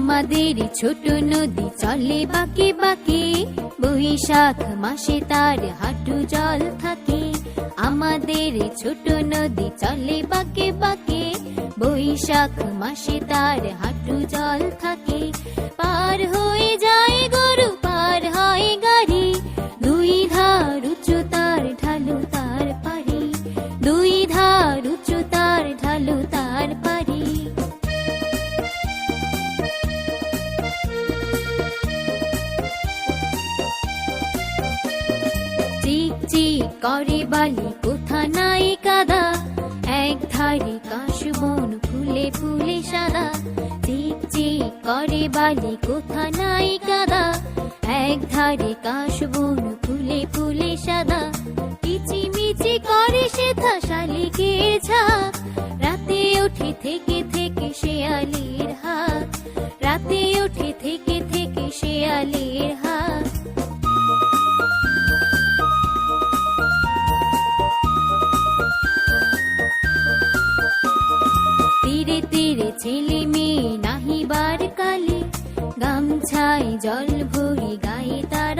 আমাদের ছোট নদী চলে বাঁকে বাঁকে, বৈশাখ মাসে তার হাঁটু জল থাকে। আমাদের ছোট নদী চলে বাঁকে বাঁকে, বৈশাখ মাসে তার হাঁটু জল থাকে। পার হয়ে যায় গরু, পার হয় গাড়ি, দুই ধার উঁচু তার ঢালু তার পারি, দুই ধার উঁচু তার ঢালু তার পারি। চিক চিক করে বালি, কোথা নাই কাদা, এক ধারে কাশবন ফুলে ফুলে সাদা। চিক চিক করে বালি, কোথা নাই কাদা, এক ধারে কাশবন ফুলে ফুলে সাদা। কিচিমিচি করে সেথা শালিকের ঝাঁক, রাতে ওঠে থেকে থেকে শেয়ালের হাত, রাতে ওঠে থেকে থেকে শেয়ালের হাত। তীরে তীরে ছেলে মেয়ে নাহিবার কালে, গামছায় জল ভরি গায়ে তার